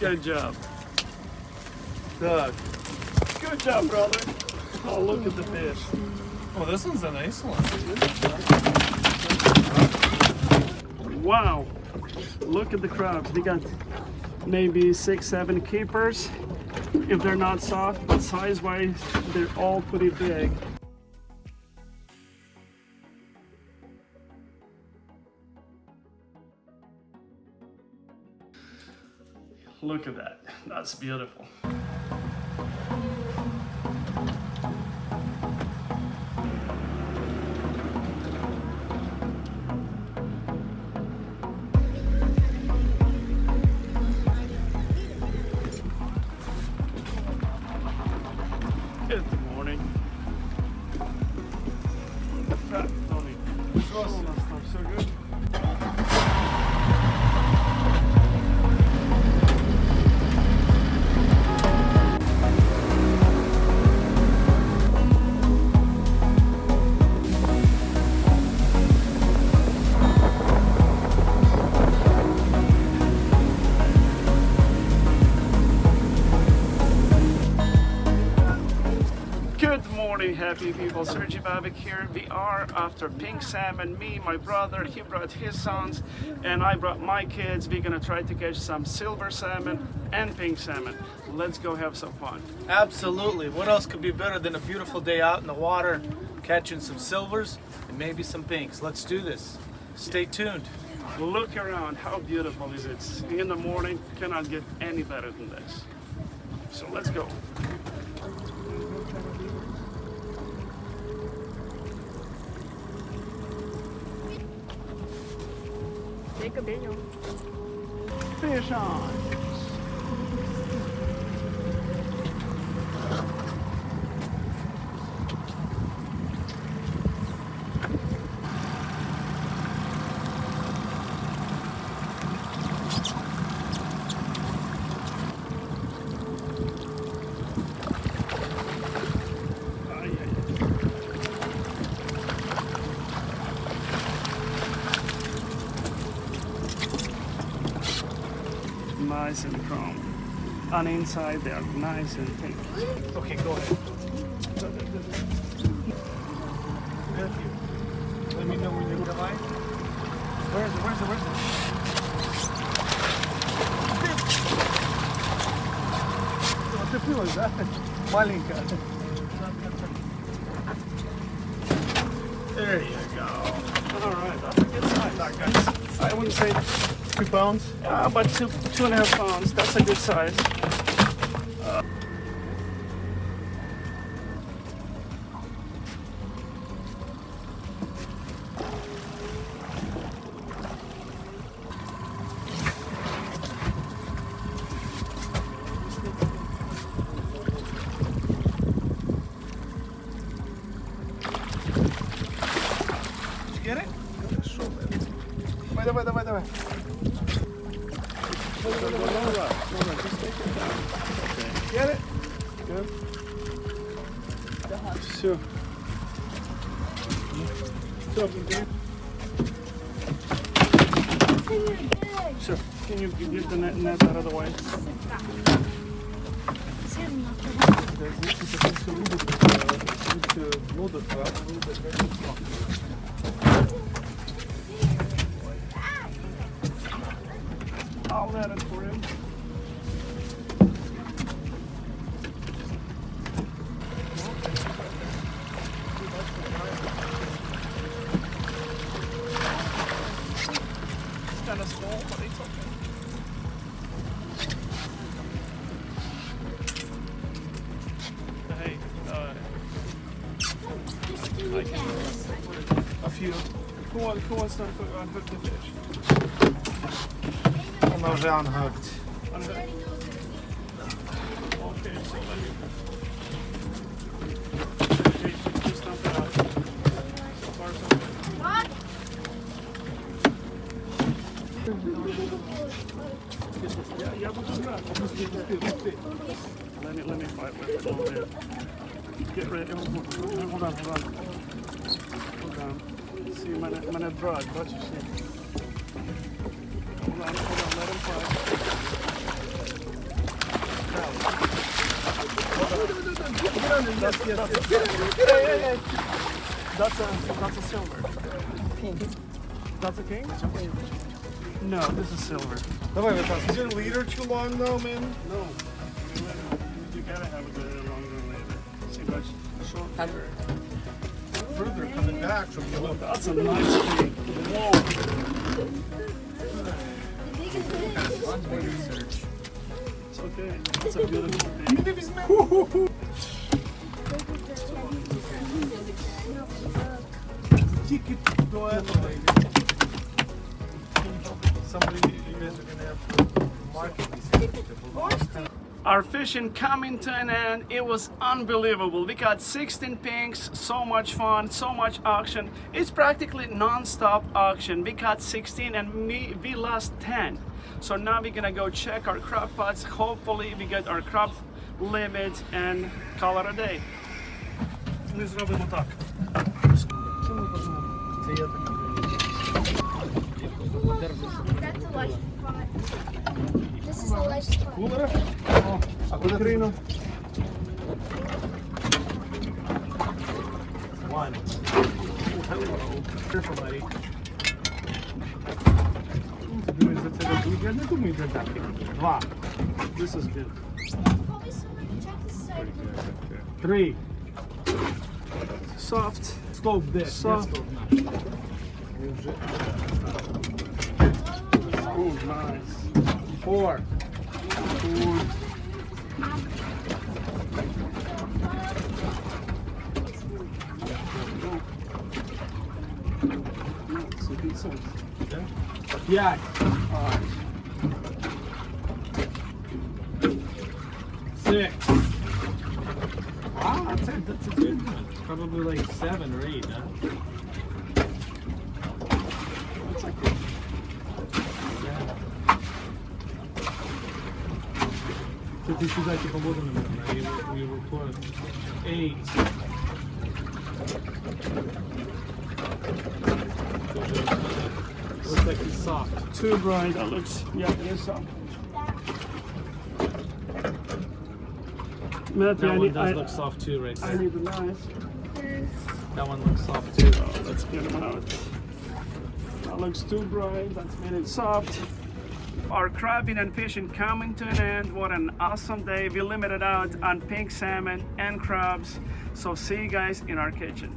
Good job. Doug. Good job, brother. Oh, look at the fish. Oh, this one's a nice one. Wow. Look at the crabs. We got maybe 6-7 keepers. If they're not soft, but size-wise, they're all pretty big. Look at that. That's beautiful. Good morning. Tony. So good. Happy people, Sergi Babic here. We are after pink salmon. Me, my brother, he brought his sons, and I brought my kids. We're gonna try to catch some silver salmon and pink salmon. Let's go have some fun. Absolutely. What else could be better than a beautiful day out in the water, catching some silvers and maybe some pinks? Let's do this. Stay tuned. Look around, how beautiful is it? In the morning, cannot get any better than this. So let's go. Take a video. Fish on. Nice and chrome. On inside they are nice and pink. Okay, go ahead. Let me know when you're done. Where's it? What the fuel is that? Malinka. There you go. Alright, that's a good size. I wouldn't say 2 pounds? but 2.5 pounds. That's a good size. Did you get it? Давай. Get it? Good. Все. Все. Can you get the net out of the way? I'll let it for him. It's kind of small, but it's okay. Hey, a few. Who wants to unhook the fish? Ona вже unhooked. Okay, so let me... Okay, just dump it out. So far, so good. Yeah, but just not. Let me fight with it a little bit. Get ready. Hold on. So see мене брат, бачиш? Hold on, let him fly. Hey. That's a silver. Pink. That's a pink? No, this is silver. Давай, Vitas. Is your leader too long though, man? No. You gotta have a bit longer later. See much shorter. Further coming back from the look. That's a nice pink. Whoa. It's okay. It's a beautiful pink. Тільки до этого. Somebody, you guys are gonna have to market these. Our fishing coming to an end. It was unbelievable. We got 16 pinks, so much fun, so much action. It's practically non-stop auction. We got 16 and we lost 10. So now we're gonna go check our crab pots. Hopefully we get our crab limit and call it a day. Ми зробимо так. Це я так. That's a light pot. This is a light pot. Кулера? О, а куди трину? One. Careful, buddy. Думаю, за це ведуть. Я не думаю, за так. 2. This is good. Probably somebody check this side. 3. Soft. Stop де? Soft. Oh, nice. 4. 4. It's a good size. 5. 6. Wow, that's a good one. Probably like 7 or 8, huh? It's like good. So this is like a modern one, right? We report 8. Looks like it's soft. Too bright. That looks, yeah, it is soft. Matthew, That I one need, does look soft too, right I there. need the knife. That one looks soft too. Oh, let's get them out. That looks too bright. That's made it soft. Our crabbing and fishing coming to an end. What an awesome day. We limited out on pink salmon and crabs. So see you guys in our kitchen.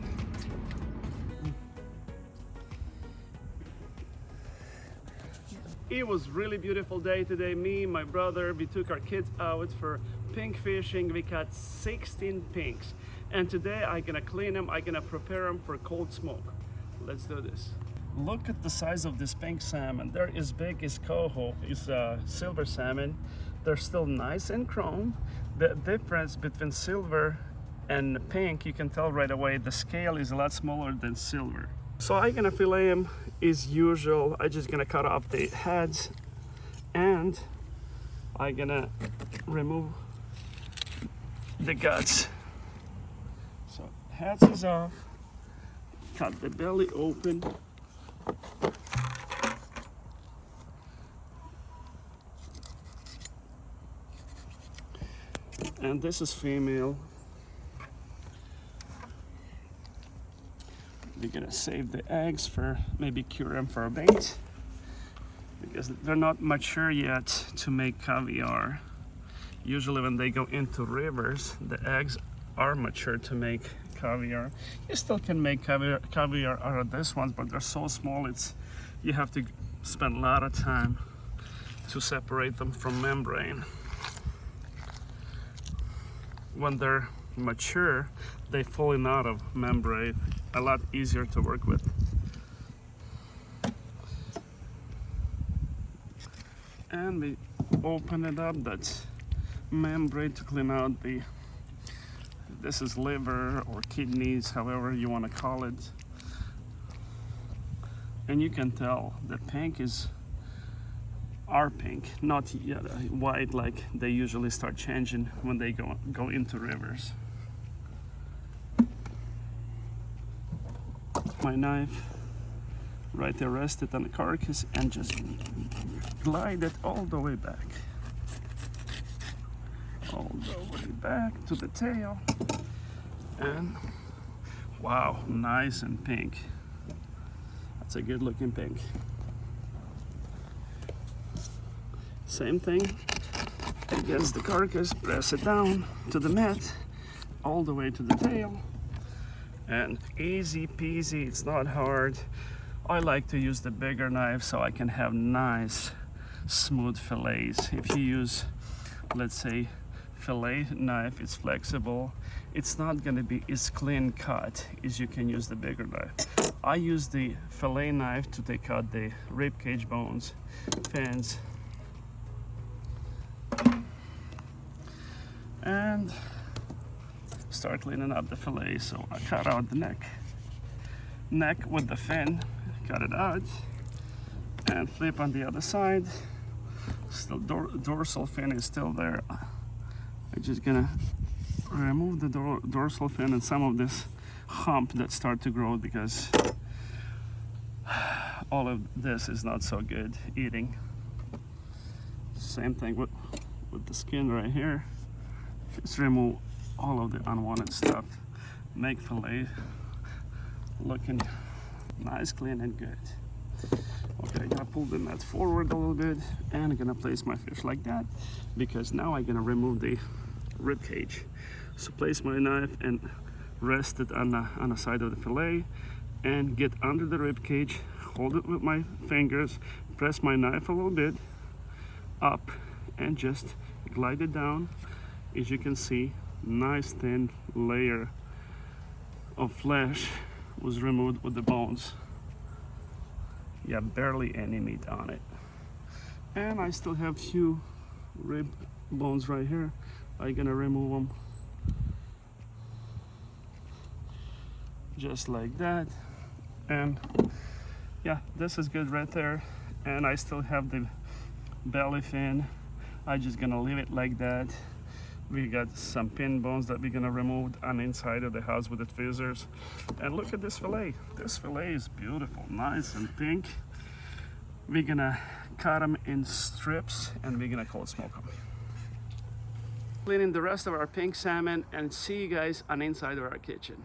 It was really beautiful day today. Me, my brother, we took our kids out for pink fishing. We caught 16 pinks. And today I'm gonna clean them. I'm gonna prepare them for cold smoke. Let's do this. Look at the size of this pink salmon. They're as big as coho, is silver salmon. They're still nice and chrome. The difference between silver and pink, you can tell right away, the scale is a lot smaller than silver. So I'm gonna fillet them as usual. I'm just gonna cut off the heads and I'm gonna remove the guts. So heads is off, cut the belly open. And this is female. We're gonna save the eggs for maybe cure them for a bait because they're not mature yet to make caviar. Usually when they go into rivers, the eggs are mature to make caviar. You still can make caviar out of this ones, but they're so small, you have to spend a lot of time to separate them from membrane. When they're mature, they falling out of membrane, a lot easier to work with. And we open it up, that's membrane to clean out this is liver or kidneys, however you want to call it. And you can tell the pink is our pink, not white like they usually start changing when they go into rivers. My knife. right there, rest it on the carcass and just glide it all the way back. All the way back to the tail. And wow, nice and pink. That's a good looking pink. Same thing against the carcass, press it down to the mat, all the way to the tail. And easy peasy, it's not hard. I like to use the bigger knife so I can have nice smooth fillets. If you use, let's say, fillet knife, it's flexible. It's not gonna be as clean cut as you can use the bigger knife. I use the fillet knife to take out the rib cage bones, fins, and start cleaning up the fillet. So I cut out the neck with the fin, cut it out, and flip on the other side. Still dorsal fin is still there. I'm just gonna remove the dorsal fin and some of this hump that start to grow, because all of this is not so good eating. Same thing with the skin right here. Just remove all of the unwanted stuff. Make fillet looking nice, clean, and good. Okay, I'm gonna pull the net forward a little bit, and I'm gonna place my fish like that, because now I'm gonna remove the rib cage. So place my knife and rest it on the side of the fillet, and get under the rib cage, hold it with my fingers, press my knife a little bit up, and just glide it down. As you can see, nice thin layer of flesh was removed with the bones. Yeah, barely any meat on it. And I still have few rib bones right here. I'm gonna remove them just like that. And yeah, this is good right there. And I still have the belly fin. I'm just gonna leave it like that. We got some pin bones that we're gonna remove on the inside of the house with the tweezers. And look at this fillet. This fillet is beautiful, nice and pink. We're gonna cut them in strips and we're gonna cold smoke them. Cleaning the rest of our pink salmon, and see you guys on the inside of our kitchen.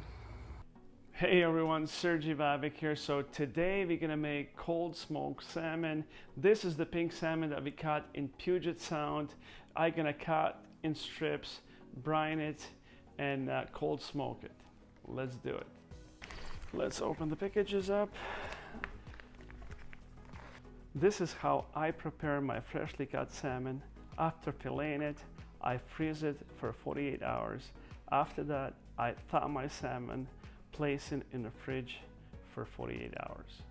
Hey everyone, Sergey Vavik here. So today we're gonna make cold smoked salmon. This is the pink salmon that we caught in Puget Sound. I'm gonna cut in strips, brine it, and cold smoke it. Let's do it. Let's open the packages up. This is how I prepare my freshly cut salmon. After filleting it, I freeze it for 48 hours. After that, I thaw my salmon, place it in the fridge for 48 hours.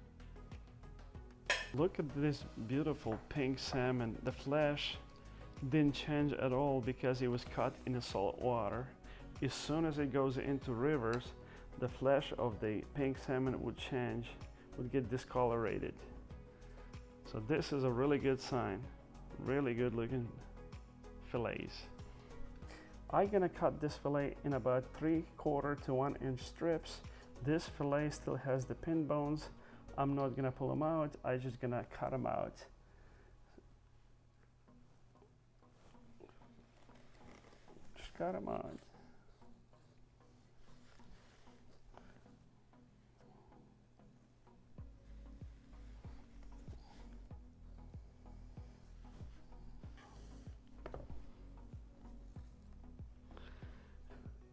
Look at this beautiful pink salmon. The flesh didn't change at all because it was caught in the salt water. As soon as it goes into rivers, the flesh of the pink salmon would change, would get discolorated. So this is a really good sign. Really good looking fillets. I'm gonna cut this fillet in about 3/4 to 1 inch strips. This fillet still has the pin bones. I'm not gonna pull them out. I'm just gonna cut them out. Just cut them out.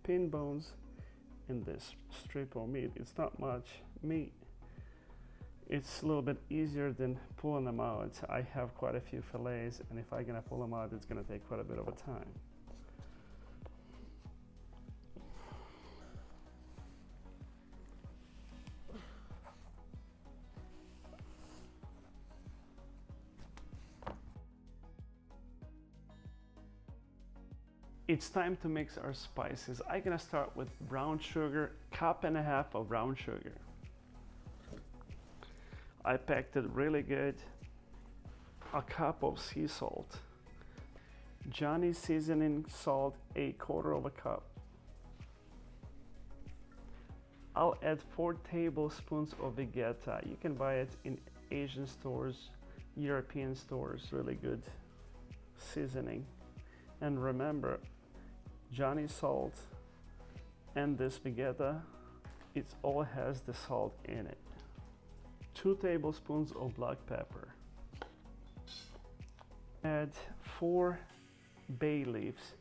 Pin bones in this strip of meat. It's not much meat. It's a little bit easier than pulling them out. I have quite a few fillets, and if I'm gonna pull them out, it's gonna take quite a bit of a time. It's time to mix our spices. I'm gonna start with brown sugar, 1.5 cups of brown sugar. I packed it really good. A cup of sea salt. Jonny Seasoning salt, 1/4 cup. I'll add 4 tablespoons of Vegeta. You can buy it in Asian stores, European stores, really good seasoning. And remember, Jonny salt and this Vegeta, it all has the salt in it. 2 tablespoons of black pepper. Add 4 bay leaves.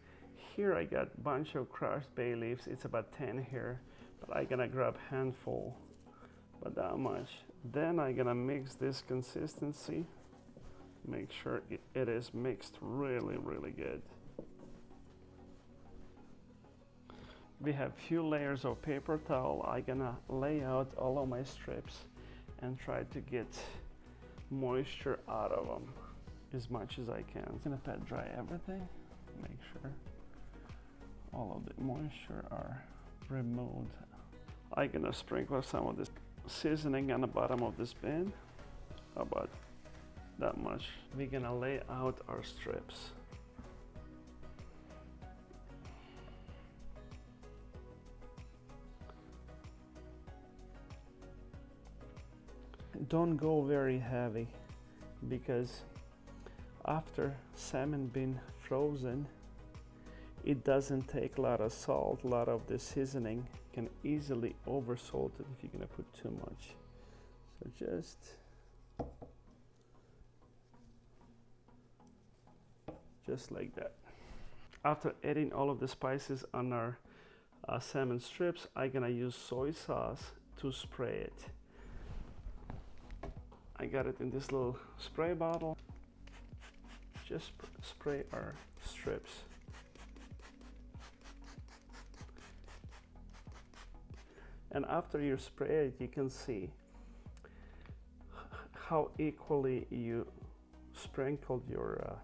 Here I got a bunch of crushed bay leaves. It's about 10 here, but I'm gonna grab a handful, but that much. Then I'm gonna mix this consistency. Make sure it is mixed really, really good. We have few layers of paper towel. I'm gonna lay out all of my strips and try to get moisture out of them as much as I can. I'm gonna pat dry everything, make sure all of the moisture are removed. I'm gonna sprinkle some of this seasoning on the bottom of this bin, about that much. We're gonna lay out our strips. Don't go very heavy, because after salmon been frozen, it doesn't take a lot of salt. A lot of the seasoning can easily over salt it if you're gonna put too much. So just like that. After adding all of the spices on our salmon strips, I'm gonna use soy sauce to spray it. I got it in this little spray bottle. Just spray our strips. And after you spray it, you can see how equally you sprinkled your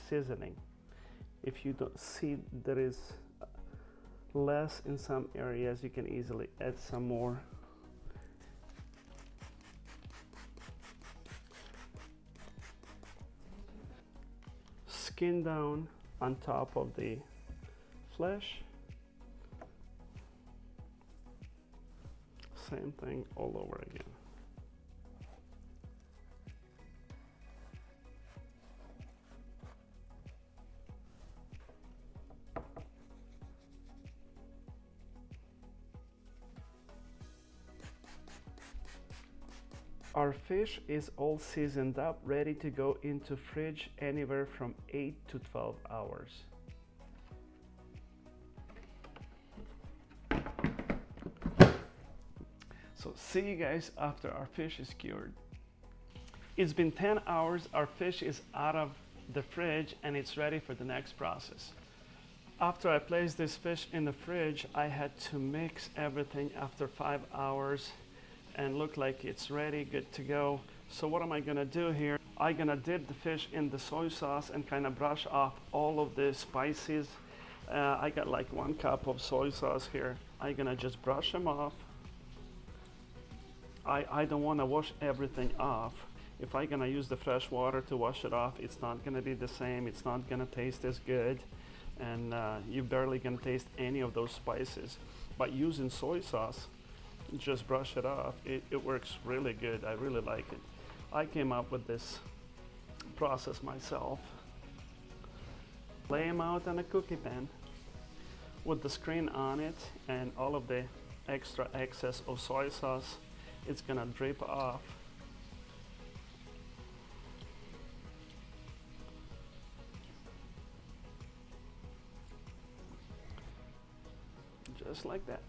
seasoning. If you don't see there is less in some areas, you can easily add some more. Skin down on top of the flesh. Same thing all over again. Our fish is all seasoned up, ready to go into fridge anywhere from 8 to 12 hours. So see you guys after our fish is cured. It's been 10 hours, our fish is out of the fridge and it's ready for the next process. After I placed this fish in the fridge, I had to mix everything after 5 hours and look like it's ready, good to go. So what am I gonna do here? I'm gonna dip the fish in the soy sauce and kind of brush off all of the spices. I got like 1 cup of soy sauce here. I'm gonna just brush them off. I don't wanna wash everything off. If I'm gonna use the fresh water to wash it off, it's not gonna be the same. It's not gonna taste as good. And you barely can taste any of those spices. But using soy sauce, just brush it off. It works really good. I really like it. I came up with this process myself. Lay them out on a cookie pan with the screen on it, and all of the extra excess of soy sauce, it's gonna drip off. Just like that.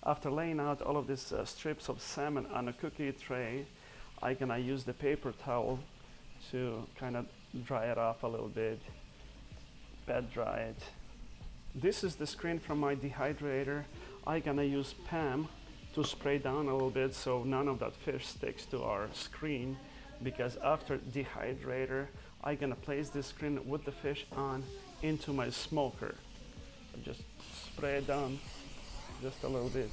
After laying out all of these strips of salmon on a cookie tray, I'm gonna use the paper towel to kind of dry it off a little bit, pat dry it. This is the screen from my dehydrator. I'm gonna use PAM to spray down a little bit so none of that fish sticks to our screen, because after dehydrator, I'm gonna place this screen with the fish on into my smoker. Just spray it down just a little bit.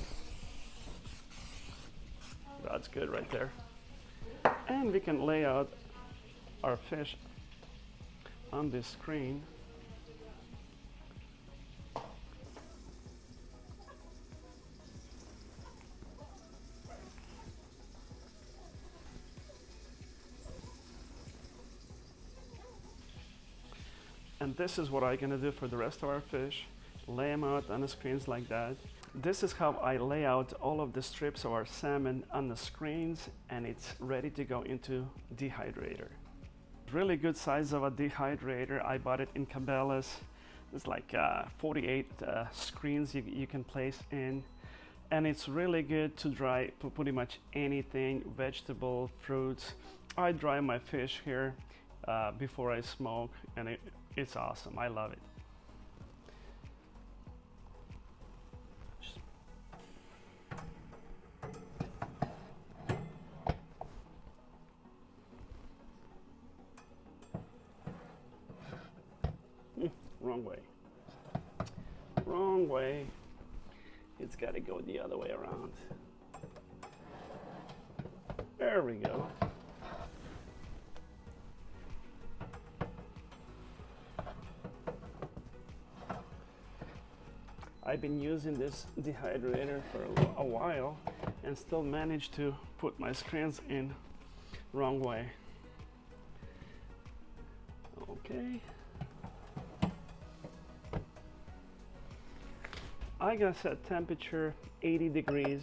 That's good right there. And we can lay out our fish on this screen. And this is what I'm gonna do for the rest of our fish. Lay them out on the screens like that. This is how I lay out all of the strips of our salmon on the screens, and it's ready to go into Dehydrator. Really good size of a Dehydrator. I bought it in Cabela's. It's like 48 screens you can place in, and it's really good to dry pretty much anything, vegetable, fruits. I dry my fish here before I smoke, and it's awesome. I love it. Wrong way. Wrong way. It's got to go the other way around. There we go. I've been using this Dehydrator for a while and still managed to put my screens in wrong way. Okay. I gotta set temperature 80 degrees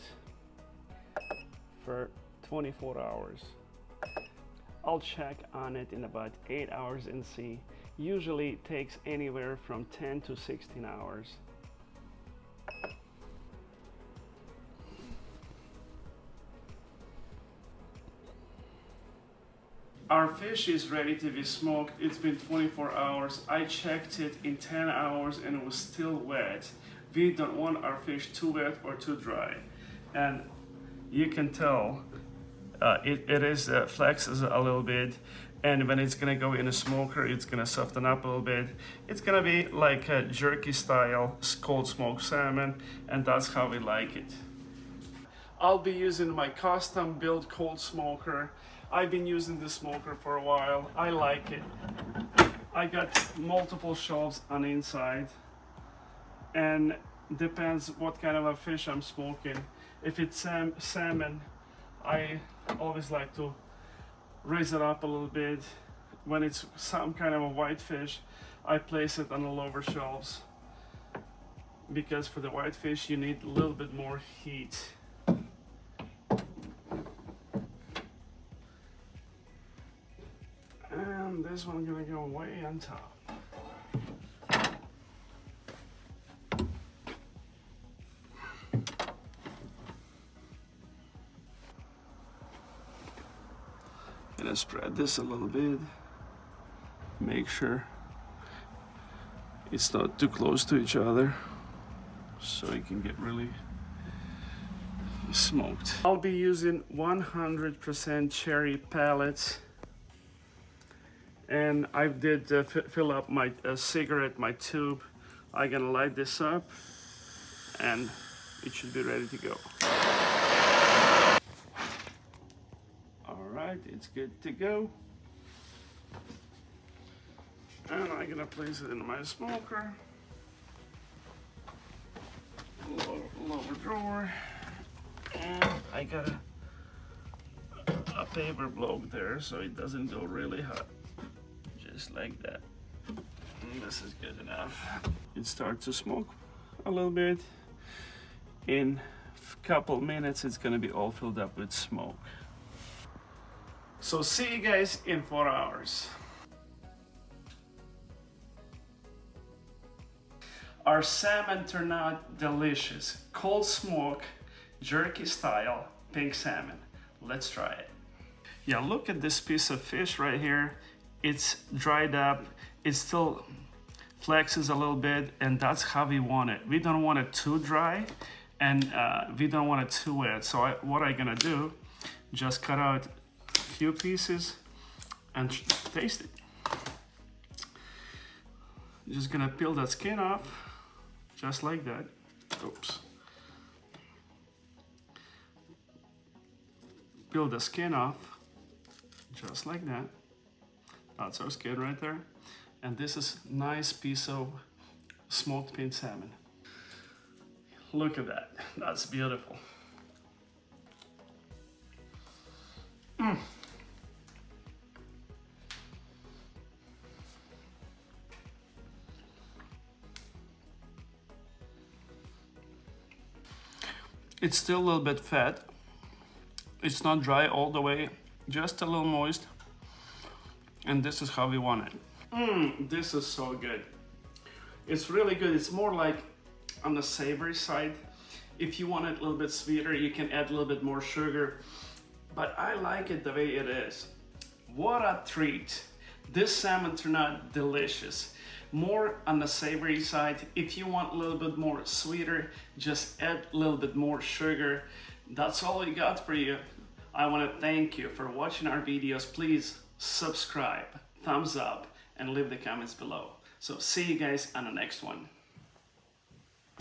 for 24 hours. I'll check on it in about 8 hours and see. Usually it takes anywhere from 10 to 16 hours. Our fish is ready to be smoked. It's been 24 hours. I checked it in 10 hours and it was still wet. We don't want our fish too wet or too dry. And you can tell it flexes a little bit. And when it's gonna go in a smoker, it's gonna soften up a little bit. It's gonna be like a jerky style cold smoked salmon, and that's how we like it. I'll be using my custom built cold smoker. I've been using this smoker for a while. I like it. I got multiple shelves on the inside, and depends what kind of a fish I'm smoking. If it's salmon, I always like to raise it up a little bit. When it's some kind of a white fish, I place it on the lower shelves, because for the white fish you need a little bit more heat. And this one gonna go way on top. Gonna spread this a little bit. Make sure it's not too close to each other, so you can get really smoked. I'll be using 100% cherry pellets, and I did fill up my cigarette, my tube. I'm gonna light this up, and it should be ready to go. Alright, it's good to go. And I'm gonna place it in my smoker. Lower drawer. And I got a paper block there so it doesn't go really hot. Just like that. And this is good enough. It starts to smoke a little bit. In a couple minutes it's gonna be all filled up with smoke. So see you guys in 4 hours. Our salmon turned out delicious. Cold smoke, jerky style, pink salmon. Let's try it. Yeah, look at this piece of fish right here. It's dried up. It still flexes a little bit, and that's how we want it. We don't want it too dry, and we don't want it too wet. So what I'm gonna do, just cut out a few pieces and taste it. Just gonna peel that skin off, just like that. Oops. Peel the skin off, just like that. That's our skin right there. And this is a nice piece of smoked pink salmon. Look at that, that's beautiful. It's still a little bit fat. It's not dry all the way, just a little moist. And this is how we want it. This is so good. It's really good. It's more like on the savory side. If you want it a little bit sweeter, you can add a little bit more sugar. But I like it the way it is. What a treat. This salmon turned out delicious. More on the savory side. If you want a little bit more sweeter, just add a little bit more sugar. That's all we got for you. I want to thank you for watching our videos. Please subscribe, thumbs up, and leave the comments below. So see you guys on the next one.